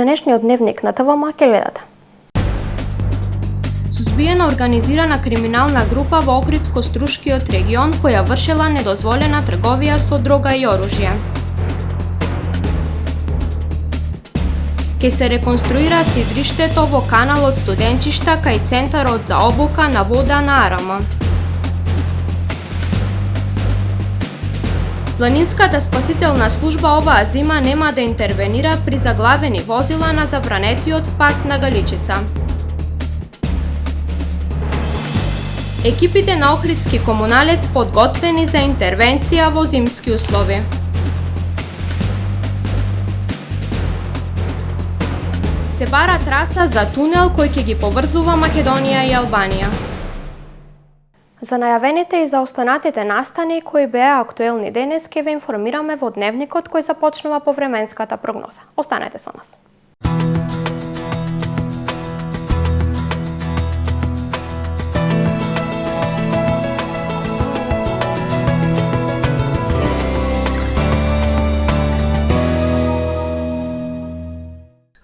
денешниот дневник на ТВМА ќе гледате. Сузбиена организирана криминална група во Охридско-Струшкиот регион која вршела недозволена трговија со дрога и оружје. Ке се реконструира сидриштето во каналот студенчишта кај Центарот за обука на вода на АРМ. Планинската спасителна служба оваа зима нема да интервенира при заглавени возила на забранетиот пат на Галичица. Екипите на Охридски комуналец подготвени за интервенција во зимски услови. Се бара траса за тунел кој ќе ги поврзува Македонија и Албанија. За најавените и за останатите настани кои беа актуелни денес ќе ве информираме во дневникот кој започнува по временската прогноза. Останете со нас.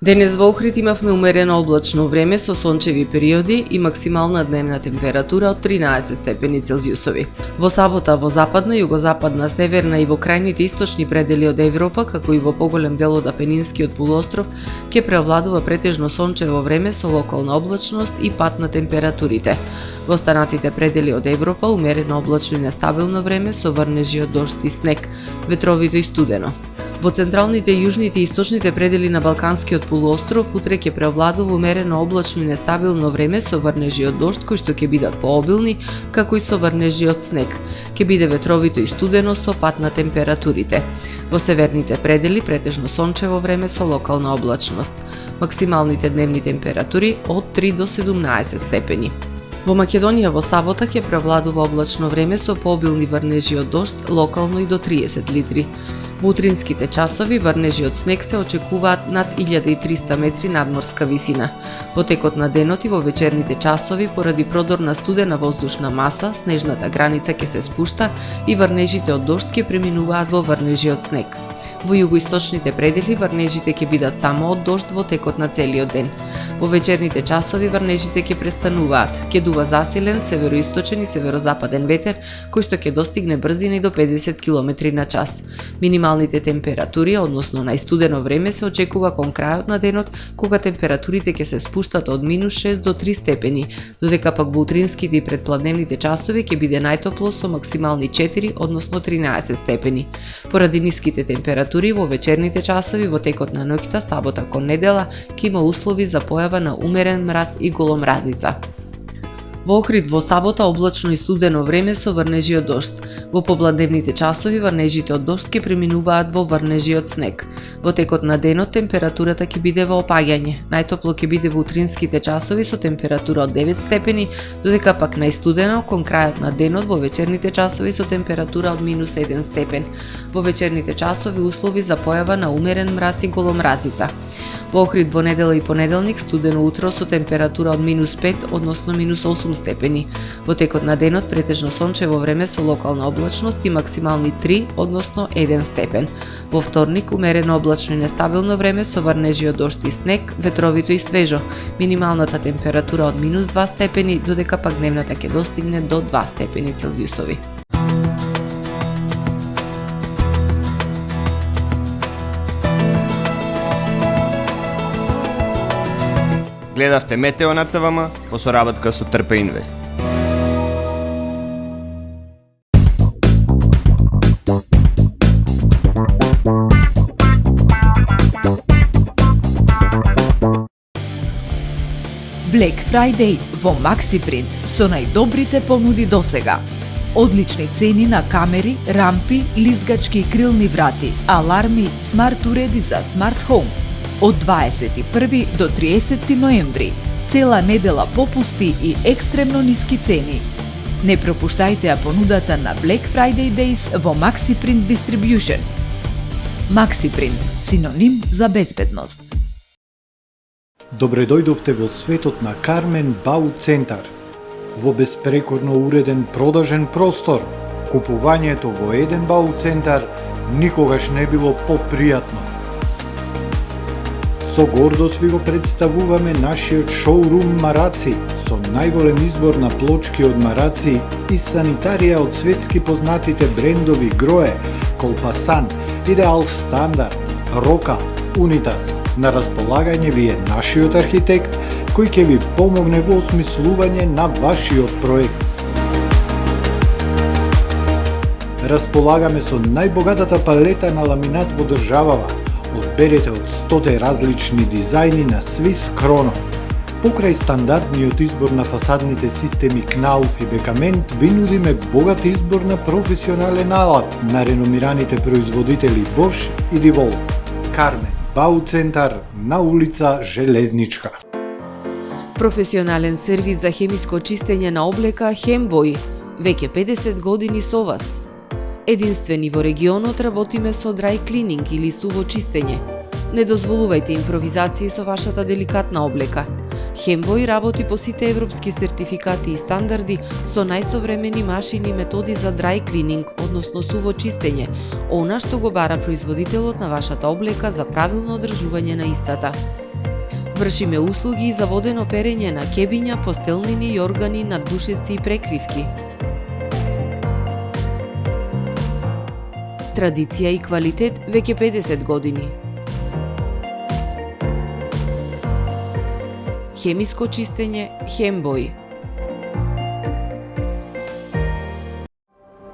Денес во Охрид имавме умерено облачно време со сончеви периоди и максимална дневна температура од 13 степени Целзиусови. Во сабота во западна, југозападна, северна и во крајните источни предели од Европа, како и во поголем дел од Апенинскиот полуостров, ќе преовладува претежно сончево време со локална облачност и пад на температурите. Во останатите предели од Европа умерено облачно и нестабилно време со врнежи од дожд и снег, ветровито и студено. Во централните, јужните и источните предели на Балканскиот полуостров утре ќе преовладува умерено облачно и нестабилно време со врнежи од дожд кои што ќе бидат пообилни, како и со врнежи од снег. Ќе биде ветровито и студено со пад на температурите. Во северните предели претежно сончево време со локална облачност. Максималните дневни температури од 3 до 17 степени. Во Македонија во сабота ќе преовладува облачно време со пообилни врнежи од дожд, локално и до 30 литри. Во утринските часови врнежи од снег се очекуваат над 1300 метри надморска висина. Во текот на денот и во вечерните часови, поради продор на студена воздушна маса, снежната граница ќе се спушта и врнежите од дожд ќе преминуваат во врнежи од снег. Во југоисточните предели врнежите ќе бидат само од дожд во текот на целиот ден. Во вечерните часови врнежите ќе престануваат. Ќе дува засилен североисточен и северозападен ветер кој што ќе достигне брзина и до 50 км на час. Минималните температури, односно најстудено време, се очекува кон крајот на денот, кога температурите ќе се спуштат од -6 до 3 степени, додека пак во утринските и предпладневните часови ќе биде најтопло со максимални 4, односно 13 степени. Поради ниските температури во вечерните часови во текот на ноќта сабота кон недела ќе има услови за појава на умерен мраз и голомразица. Во Охрид во сабота облачно и студено време со врнежи од дожд. Во попладневните часови врнежите од дожд ќе преминуваат во врнежи од снег. Во текот на денот температурата ќе биде во опаѓање. Најтопло ќе биде во утринските часови со температура од 9 степени, додека пак најстудено кон крајот на денот во вечерните часови со температура од -1 степен. Во вечерните часови услови за појава на умерен мраз и голомразица. Во Охрид во недела и понеделник студено утро со температура од -5, односно -8 степени. Во текот на денот претежно сончево време со локална облачност и максимални 3, односно 1 степен. Во вторник умерено облачно и нестабилно време со врнежи од дожд и снег, ветровито и свежо. Минималната температура од -2 степени, додека пак дневната ќе достигне до 2 степени Целзиусови. Гледавте Метео на ТВМ по соработка со Трпе Инвест. Black Friday во Максипринт со најдобрите понуди досега. Одлични цени на камери, рампи, лизгачки и крилни врати, аларми, смарт уреди за смарт хоум. Од 21 до 30 ноември. Цела недела попусти и екстремно ниски цени. Не пропуштајте ја понудата на Black Friday Days во Максипринт Distribution. Максипринт, синоним за безбедност. Добре дојдовте во светот на Кармен Бау Центар. Во беспрекорно уреден продажен простор, купувањето во еден Бау Центар никогаш не било попријатно. Со гордост ви го представуваме нашиот шоурум Мараци, со најголем избор на плочки од мараци и санитарија од светски познатите брендови Грое, Колпасан, Идеал Стандард, Рока, Унитас. На располагање ви е нашиот архитект, кој ќе ви помогне во осмислување на вашиот проект. Располагаме со најбогатата палета на ламинат во државава. Одберете од 100 различни дизајни на Swiss Chrono. Покрај стандардниот избор на фасадните системи Knauf и Бекамент, ви нудиме богат избор на професионален алат на реномираните производители Bosch и DeWalt. Кармен Бауцентар на улица Железничка. Професионален сервис за хемиско чистење на облека Хембој. Веќе 50 години со вас. Единствени во регионот работиме со dry cleaning или суво чистење. Не дозволувајте импровизации со вашата деликатна облека. Хембој работи по сите европски сертификати и стандарди со најсовремени машини и методи за dry cleaning, односно суво чистење, она што го бара производителот на вашата облека за правилно одржување на истата. Вршиме услуги за водено перење на кебиња, постелнини, јоргани, наддушеци и прекривки. Традиција и квалитет веќе 50 години. Хемиско чистење Хембој.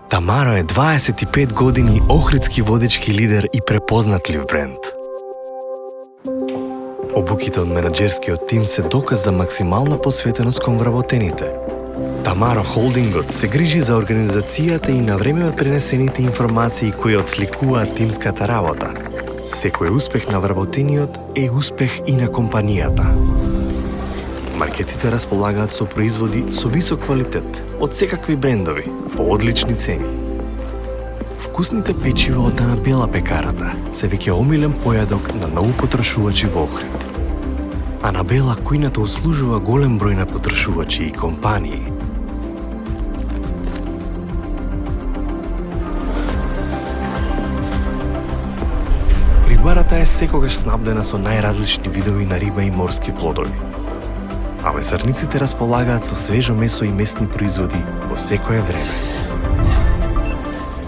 Тамаро е 25 години охридски водечки лидер и препознатлив бренд. Обуките од менаџерскиот тим се доказ за максимална посветеност кон вработените. Тамаро Холдингот се грижи за организацијата и на време пренесените информации кои отсликуваат тимската работа. Секој успех на вработениот е успех и на компанијата. Маркетите располагаат со производи со висок квалитет од секакви брендови по одлични цени. Вкусните печива од Дана Бела пекарата се веќе омилен појадок на многу потрошувачи во Охрид. Анабела кујната услужува голем број на потрошувачи и компании. Рибарата е секогаш снабдена со најразлични видови на риба и морски плодови. А месарниците располагаат со свежо месо и месни производи во секое време.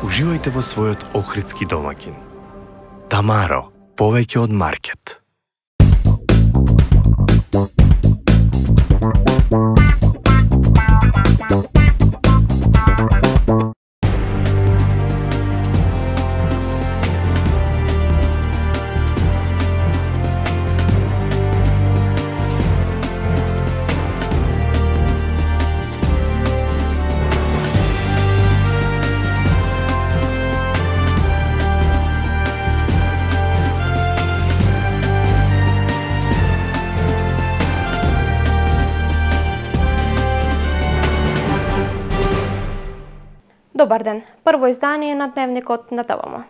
Уживајте во својот охридски домаќин. Тамаро, повеќе од маркет. Добар ден. Прво издание на Дневникот на ТВМ.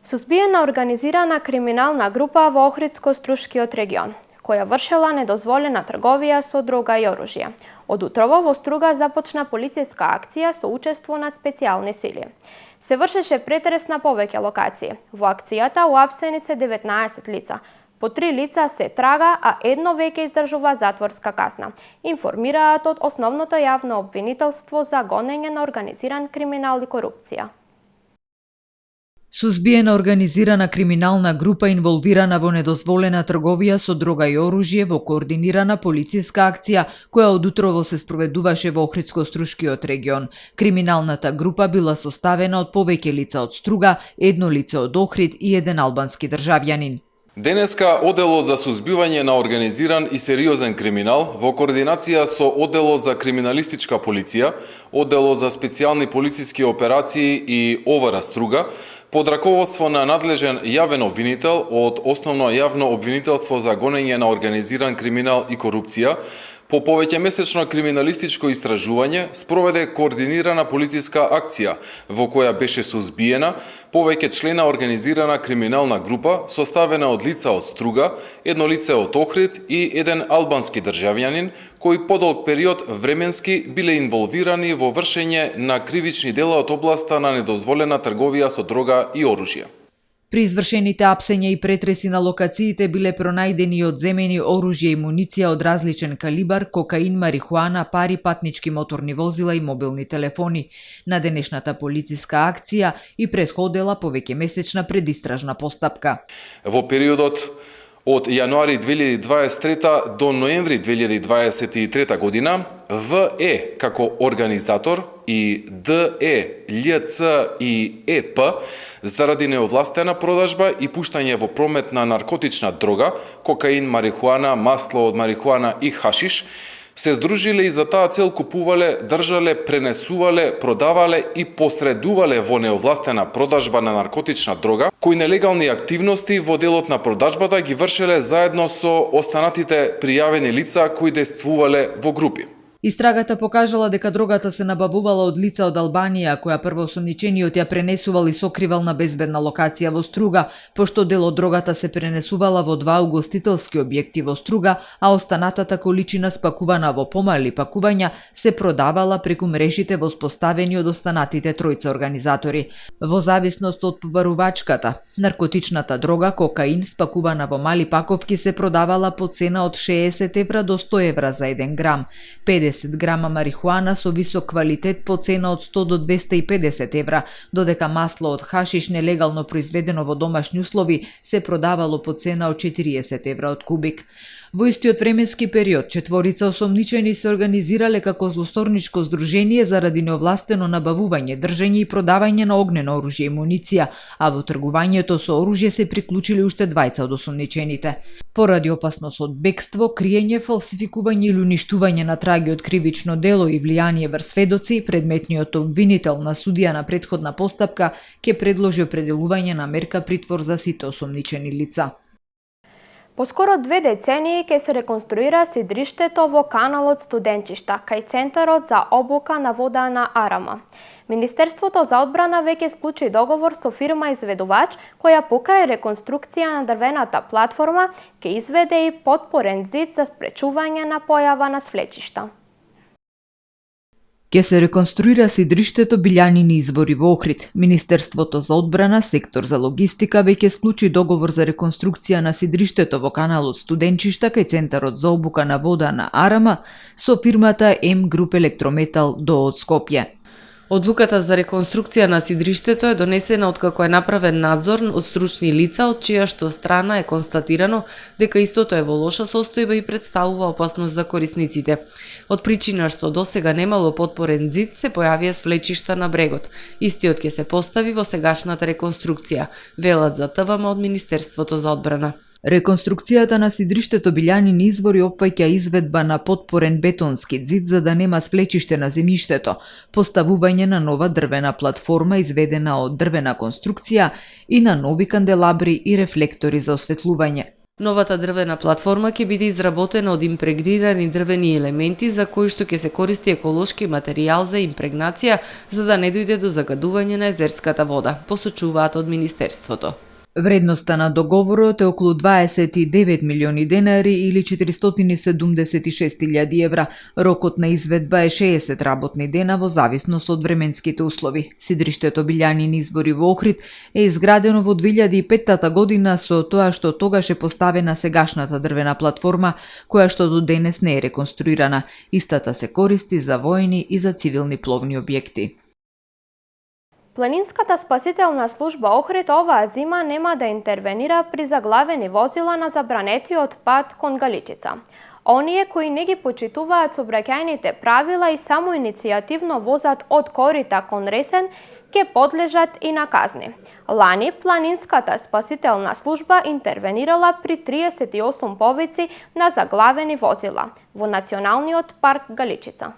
Сузбиена организирана криминална група во Охридско-Струшкиот регион, која вршела недозволена трговија со дрога и оружје. Од утрово во Струга започна полициска акција со учество на специјални сили. Се вршеше претрес на повеќе локации. Во акцијата уапсени се 19 лица. По 3 лица се трага, а едно веќе издржува затворска казна. Информираат од основното јавно обвинителство за гонење на организиран криминал и корупција. Сузбиена организирана криминална група инволвирана во недозволена трговија со дрога и оружје во координирана полициска акција која од утрово се спроведуваше во Охридско-Струшкиот регион. Криминалната група била составена од повеќе лица од Струга, едно лице од Охрид и еден албански државјанин. Денеска Оделот за сузбивање на организиран и сериозен криминал во координација со Оделот за криминалистичка полиција, Оделот за специјални полициски операции и ОВР Струга, под раководство на надлежен јавен обвинител од Основно јавно обвинителство за гонење на организиран криминал и корупција, по повеќемесечно криминалистичко истражување спроведе координирана полициска акција во која беше сузбиена повеќе члена организирана криминална група составена од лица од Струга, едно лице од Охрид и еден албански државјанин кои подолг период временски биле инволвирани во вршење на кривични дела од областа на недозволена трговија со дрога и оружје. При извршените апсења и претреси на локациите биле пронајдени и одземени оружје и муниција од различен калибар, кокаин, марихуана, пари, патнички моторни возила и мобилни телефони. На денешната полициска акција и предходела повеќемесечна предистражна постапка. Во периодот од јануари 2023 до ноември 2023 година, ВЕ како организатор и ДЕ, ЛЦ и ЕП заради неовластена продажба и пуштање во промет на наркотична дрога, кокаин, марихуана, масло од марихуана и хашиш, се здружиле и за таа цел купувале, држале, пренесувале, продавале и посредувале во неовластена продажба на наркотична дрога, кои нелегални активности во делот на продажбата ги вршеле заедно со останатите пријавени лица кои действувале во групи. Истрагата покажала дека дрогата се набавувала од лица од Албанија, која првоосомничениот ја пренесувал и сокривал на безбедна локација во Струга, пошто дел од дрогата се пренесувала во 2 угостителски објекти во Струга, а останатата количина спакувана во помали пакувања се продавала преку мрежите воспоставени од останатите тројца организатори. Во зависност од побарувачката, наркотичната дрога, кокаин, спакувана во мали паковки се продавала по цена од 60 евра до 100 евра за 1 грам, 50 грама марихуана со висок квалитет по цена од 100 до 250 евра, додека масло од хашиш нелегално произведено во домашни услови се продавало по цена од 40 евра од кубик. Во истиот временски период, 4 осомничени се организирале како злосторничко здружение заради неовластено набавување, држење и продавање на огнено оружје и муниција, а во тргувањето со оружје се приклучили уште 2 од осомничените. Поради опасност од бегство, криење, фалсификување или уништување на траги од кривично дело и влијание врз сведоци, предметниот обвинител на судија на претходна постапка ќе предложи определување на мерка притвор за сите осомничени лица. По скоро 2 децении ќе се реконструира сидриштето во каналот Студенчишта кај Центарот за обука на вода на Арама. Министерството за одбрана веќе склучи договор со фирма изведувач која покрај реконструкција на дрвената платформа ќе изведе и подпорен зид за спречување на појава на свлечишта. Ке се реконструира сидриштето Билјанини извори во Охрид. Министерството за одбрана, сектор за логистика, веќе склучи договор за реконструкција на сидриштето во каналот Студенчишта кај Центарот за обука на вода на Арама со фирмата М Груп Електрометал ДОО од Скопје. Одлуката за реконструкција на сидриштето е донесена откако е направен надзор од стручни лица, од чија што страна е констатирано дека истото е во лоша состојба и представува опасност за корисниците. Од причина што досега немало подпорен зид, се појавија свлечишта на брегот. Истиот ќе се постави во сегашната реконструкција, велат за ТВМ од Министерството за одбрана. Реконструкцијата на сидриштето Билјанини извори опфаќа изведба на подпорен бетонски зид за да нема свлечиште на земјиштето, поставување на нова дрвена платформа изведена од дрвена конструкција и на нови канделабри и рефлектори за осветлување. Новата дрвена платформа ќе биде изработена од импрегнирани дрвени елементи за кои што ќе се користи еколошки материјал за импрегнација за да не дојде до загадување на езерската вода, посочуваат од Министерството. Вредноста на договорот е околу 29 милиони денари или 476.000 евра. Рокот на изведба е 60 работни дена во зависност од временските услови. Сидриштето Билјанини извори во Охрид е изградено во 2005 година со тоа што тогаш е поставена сегашната дрвена платформа, која што до денес не е реконструирана. Истата се користи за воени и за цивилни пловни објекти. Планинската спасителна служба Охрид оваа зима нема да интервенира при заглавени возила на забранетиот пат кон Галичица. Оние кои не ги почитуваат сообраќајните правила и самоиницијативно возат од Корита кон Ресен, ќе подлежат и на казни. Лани Планинската спасителна служба интервенирала при 38 повици на заглавени возила во Националниот парк Галичица.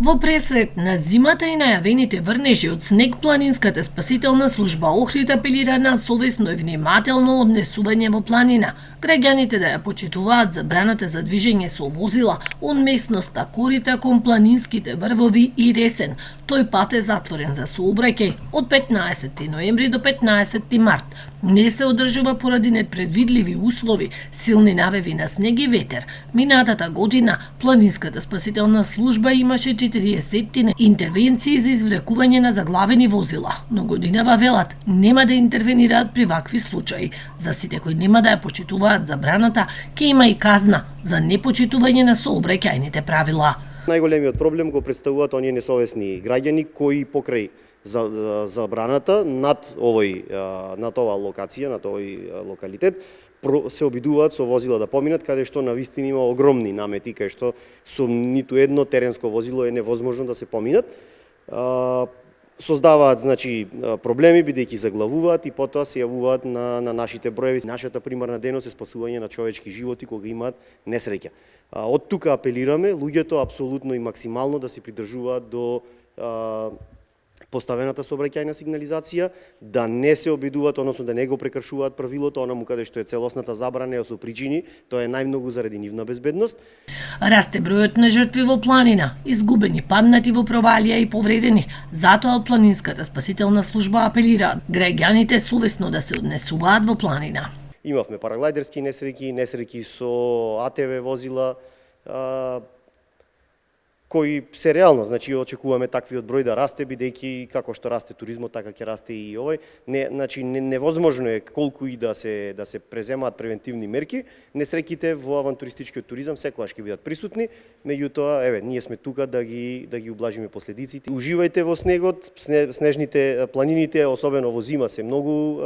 Во пресред на зимата и најавените врнежи од снег, Планинската спасителна служба Охрид апелира на совесно и внимателно однесување во планина. Граѓаните да ја почитуваат забраната за движење со возила од местноста Корита кон планинските врвови и Ресен. Тој пат е затворен за сообраќај од 15 ноември до 15 март. не се одржува поради непредвидливи услови, силни навеви на снег и ветер. Минатата година Планинската спасителна служба имаше 40 интервенции за извлекување на заглавени возила, но годинава велат нема да интервенираат при вакви случаи. За сите кои нема да ја почитуваат забраната, ќе има и казна за непочитување на сообраќајните правила. Најголемиот проблем го представуваат оние несовесни граѓани кои покрај забраната над оваа локација, над овој локалитет, се обидуваат со возила да поминат, каде што навистина има огромни намети, каде што со ниту едно теренско возило е невозможно да се поминат. Создаваат, проблеми, бидејќи заглавуваат и потоа се јавуваат на нашите броеви. Нашата примарна дејност е спасување на човечки животи кога имаат несреќа. Од тука апелираме луѓето апсолутно и максимално да се придржуваат до поставената сообраќајна сигнализација, да не се обидуваат, односно да не го прекршуваат правилото, онаму каде што е целосната забрана со причини, тоа е најмногу заради нивна безбедност. Расте бројот на жртви во планина, изгубени, паднати во провалија и повредени. Затоа Планинската спасителна служба апелира граѓаните совесно да се однесуваат во планина. Имавме параглајдерски несреќи со АТВ возила, кои се реално, очекуваме таквиот број да расте, бидејќи како што расте туризмот, така ќе расте и овој. Невозможно е колку и да се преземаат превентивни мерки, несреќите во авантуристичкиот туризам секогаш ќе бидат присутни, меѓутоа, ние сме тука да ги ублажиме последиците. Уживајте во снегот, снежните планините, особено во зима, се многу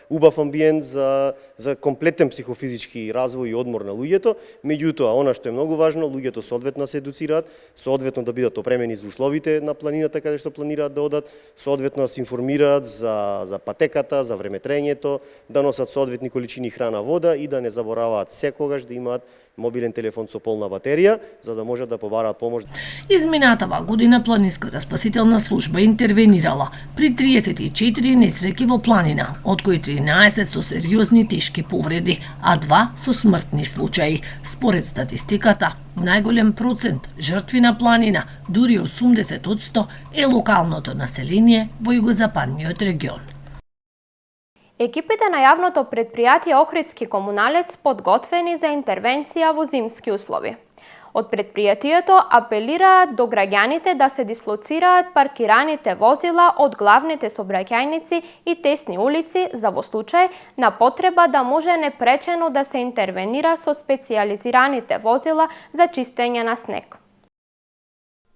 убав амбиент за комплетен психофизички развој и одмор на луѓето, меѓутоа, она што е многу важно, луѓето соодветно се едуцираат, соодветно да бидат опремени за условите на планината каде што планираат да одат, соодветно да се информираат за патеката, за времетрењето, да носат соодветни количини храна, вода и да не забораваат секогаш да имаат мобилен телефон со полна батерија, за да можат да побараат помош. Изминатава година Планинската спасителна служба интервенирала при 34 несреќи во планина, од кои 13 со сериозни тешки повреди, а 2 со смртни случаи. Според статистиката, најголем процент жртви на планина, дури 80%, е локалното население во југозападниот регион. Екипите на јавното предпријатие Охридски комуналец подготвени за интервенција во зимски услови. Од предпријатието апелираат до граѓаните да се дислоцираат паркираните возила од главните сообраќајници и тесни улици за во случај на потреба да може непречено да се интервенира со специјализираните возила за чистење на снег.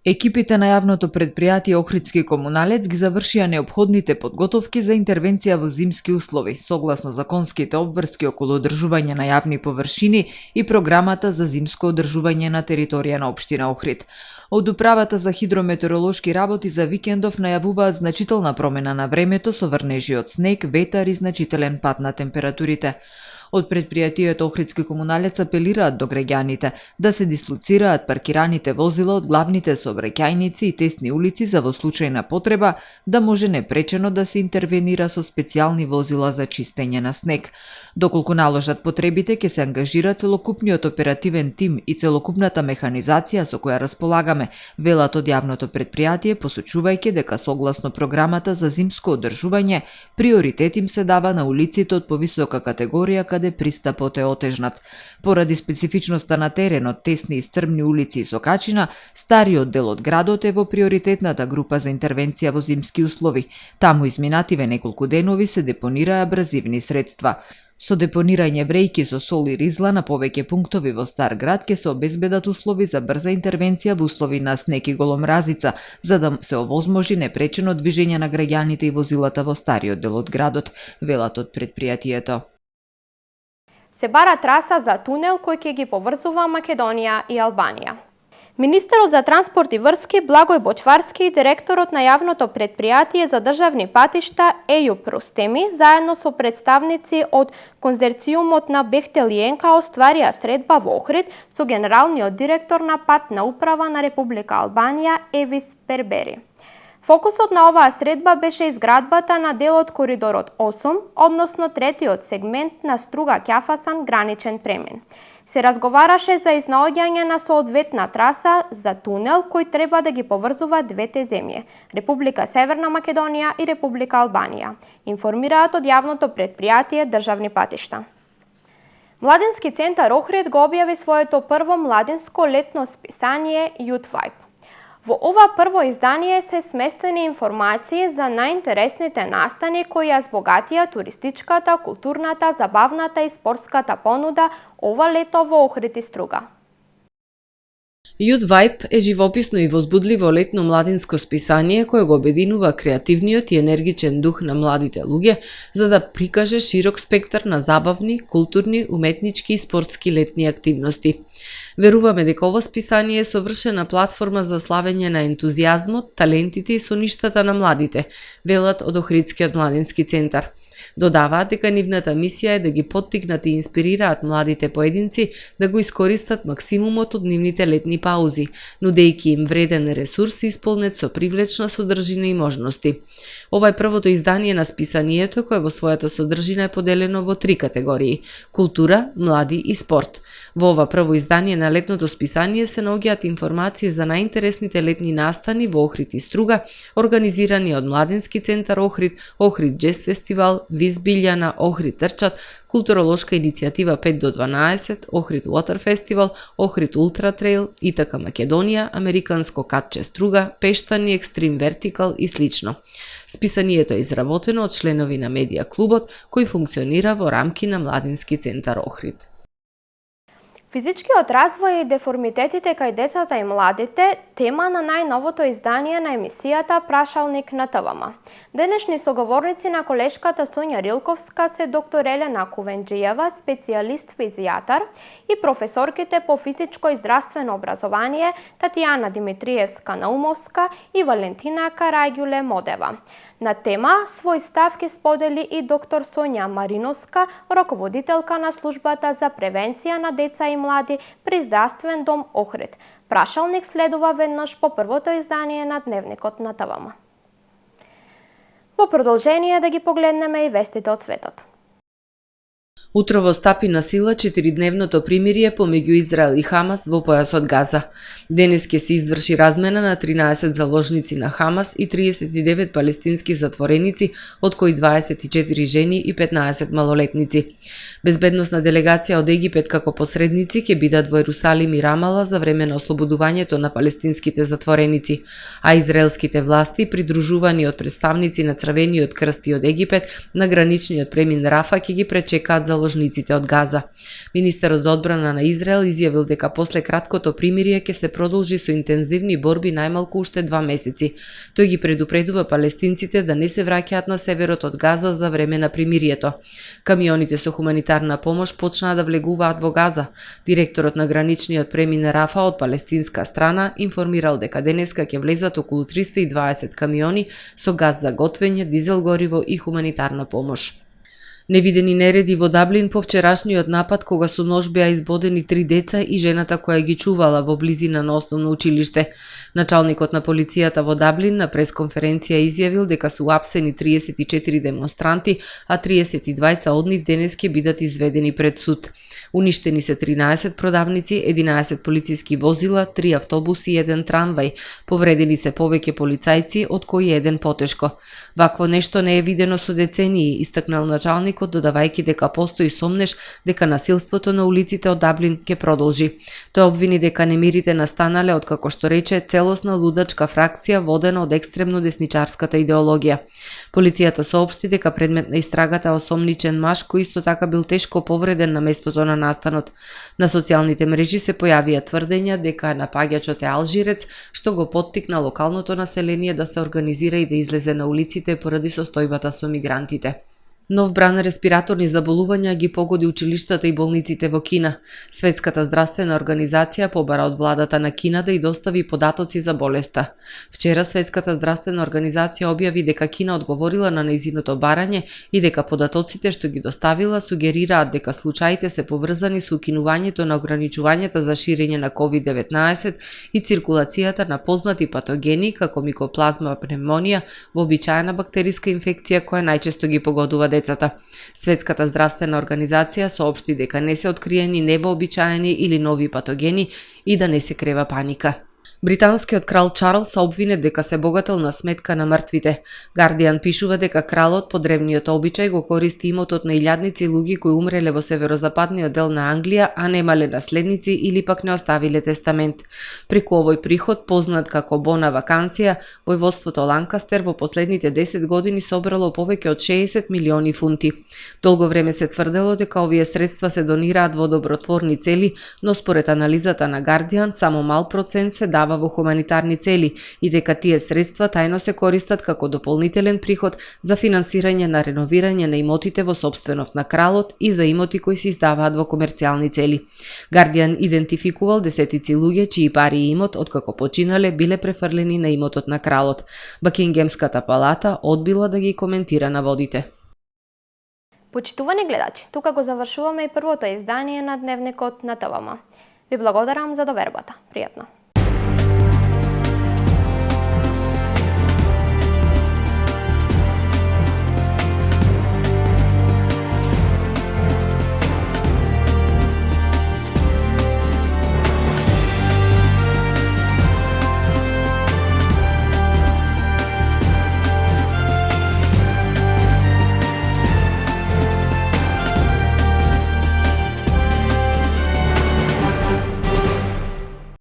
Екипите на јавното предпријатие Охридски комуналец ги завршија неопходните подготовки за интервенција во зимски услови, согласно законските обврски околу одржување на јавни површини и програмата за зимско одржување на територија на општина Охрид. Од управата за хидрометеоролошки работи за викендов најавуваат значителна промена на времето со врнежи од снег, ветар и значителен пад на температурите. Од предпријатието Охридски комуналец апелираат до граѓаните да се дислоцираат паркираните возила од главните сообраќајници и тесни улици за во случај на потреба да може непречено да се интервенира со специјални возила за чистење на снег. Доколку наложат потребите, ќе се ангажира целокупниот оперативен тим и целокупната механизација со која располагаме, велат од јавното предпријатие, посочувајќи дека согласно програмата за зимско одржување, приоритет им се дава на улиците од повисока категорија каде пристапот е отежнат. Поради специфичноста на теренот, тесни и стрмни улици и сокачина, стариот дел од градот е во приоритетната група за интервенција во зимски услови. Таму изминативе неколку денови се депонираа абразивни средства. Со депонирање врејки со сол и ризла на повеќе пунктови во Стар град ќе се обезбедат услови за брза интервенција во услови на снег и голомразица, за да се овозможи непречено движење на граѓаните и возилата во стариот дел од градот, велат од предпријатието. Се бара траса за тунел кој ќе ги поврзува Македонија и Албанија. Министерот за транспорт и врски Благој Бочварски и директорот на јавното предпријатие за државни патишта Ејуп Рустеми заедно со представници од конзорциумот на Бехтел и ЕНКА остварија средба во Охрид со генералниот директор на патна управа на Република Албанија Евис Бербери. Фокусот на оваа средба беше изградбата на дел од коридорот 8, односно третиот сегмент на Струга-Ќафасан граничен премин. Се разговараше за изнаоѓање на соодветна траса за тунел кој треба да ги поврзува двете земји, Република Северна Македонија и Република Албанија, информираат од јавното претпријатие Државни патишта. Младински центар Охрид го објави своето прво младинско летно списание Youth Vibe. Во ова прво издание се сместени информации за најинтересните настани кои ја збогатија туристичката, културната, забавната и спортската понуда ова лето во Охрид и Струга. Youth Vibe е живописно и возбудливо летно младинско списание кое го обединува креативниот и енергичен дух на младите луѓе за да прикаже широк спектар на забавни, културни, уметнички и спортски летни активности. Веруваме дека ова списание е совршена платформа за славење на ентузијазмот, талентите и соништата на младите, велат од Охридскиот младински центар. Додаваат дека нивната мисија е да ги поттикнат и инспирираат младите поединци да го искористат максимумот од нивните летни паузи, нудејќи им вреден ресурс исполнет со привлечна содржина и можности. Ова е првото издание на списанието кое во својата содржина е поделено во 3 категории – култура, млади и спорт. Во ова прво издание на летното списание се наоѓаат информации за најинтересните летни настани во Охрид и Струга, организирани од Младински центар Охрид, Охрид Джез фестивал, Виз Билјана, Охрид трчат, културолошка иницијатива 5 до 12, Охрид Water Festival, Охрид Ултра Трейл, Итака Македонија, Американско катче Струга, Пештани Екстрим Вертикал и слично. Списанието е изработено од членови на медија клубот кој функционира во рамки на Младински центар Охрид. Физичкиот развој и деформитетите кај децата и младите тема на најновото издание на емисијата Прашалник на ТВМ. Денешни соговорници на колешката Сонја Рилковска се доктор Елена Кувенџиева, специјалист физијатар, и професорките по физичко и здравствено образование Татјана Димитриевска-Наумовска и Валентина Караѓуле Модева. На тема свој став ке сподели и доктор Сонја Мариновска, раководителка на службата за превенција на деца и млади при Здравствен дом Охрид. Прашалник следува веднаш по првото издание на Дневникот на ТВМ. Во продолжение да ги погледнеме и вестите од светот. Утрово стапи на сила 4-дневното примирие помеѓу Израел и Хамас во појасот Газа. Денес ќе се изврши размена на 13 заложници на Хамас и 39 палестински затвореници, од кои 24 жени и 15 малолетници. Безбедносна делегација од Египет како посредници ќе бидат во Ерусалим и Рамала за време на ослободувањето на палестинските затвореници, а израелските власти, придружувани од представници на Црвениот крст и од Египет, на граничниот премин Рафа ќе ги пречекаат заложниците од Газа. Министерот за одбрана на Израел изјавил дека после краткото примирие ќе се продолжи со интензивни борби најмалку уште 2 месеци. Тој ги предупредува палестинците да не се враќаат на северот од Газа за време на примирието. Камионите со хуманитарна помош почнаа да влегуваат во Газа. Директорот на граничниот премин Рафа од палестинска страна информирал дека денеска ќе влезат околу 320 камиони со газ за готвење, дизел гориво и хуманитарна помош. Невидени нереди во Даблин по вчерашниот напад кога со нож беа избодени 3 деца и жената која ги чувала во близина на основно училиште. Началникот на полицијата во Даблин на пресконференција изјавил дека се уапсени 34 демонстранти, а 32 од нив денес ќе бидат изведени пред суд. Уништени се 13 продавници, 11 полициски возила, 3 автобуси и 1 трамвај. Повредени се повеќе полицајци, од кои еден потешко. Вакво нешто не е видено со децении, истакнал началникот, додавајќи дека постои сомнеш дека насилството на улиците од Даблин ќе продолжи. Тој обвини дека немирите настанале од, како што рече, целосна лудачка фракција водена од екстремно десничарската идеологија. Полицијата соопшти дека предмет на истрагата е осомничен маж кој исто така бил тешко повреден на местото на настанот. На социјалните мрежи се појавија тврдења дека напаѓачот е алжирец, што го поттикна локалното население да се организира и да излезе на улиците поради состојбата со мигрантите. Нов бран респираторни заболувања ги погоди училиштата и болниците во Кина. Светската здравствена организација побара од владата на Кина да ја достави податоци за болеста. Вчера Светската здравствена организација објави дека Кина одговорила на нејзиното барање и дека податоците што ги доставила сугерираат дека случаите се поврзани со укинувањето на ограничувањата за ширење на COVID-19 и циркулацијата на познати патогени како микоплазма пневмонија, вообичаена бактериска инфекција која најчесто ги погодува децата. Светската здравствена организација соопшти дека не се откриени невообичаени или нови патогени и да не се крева паника. Британскиот крал Чарлс обвинет дека се богател на сметка на мртвите. Гардијан пишува дека кралот по древниот обичај го користи имотот на илјадници луѓе кои умреле во северозападниот дел на Англија, а немале наследници или пак не оставиле тестамент. Преку овој приход, познат како бона вакансија, војводството Ланкастер во последните 10 години собрало повеќе од 60 милиони фунти. Долго време се тврдело дека овие средства се донираат во добротворни цели, но според анализата на Гардијан, само мал процент се дава во хуманитарни цели и дека тие средства тајно се користат како дополнителен приход за финансирање на реновирање на имотите во сопственост на кралот и за имоти кои се издаваат во комерцијални цели. Гардијан идентификувал десетици луѓе чии пари и имот откако починале биле префрлени на имотот на кралот. Бакингемската палата одбила да ги коментира наводите. Почитувани гледачи, тука го завршуваме и првото издание на Дневникот на ТВМ. Ви благодарам за довербата. Пријатно.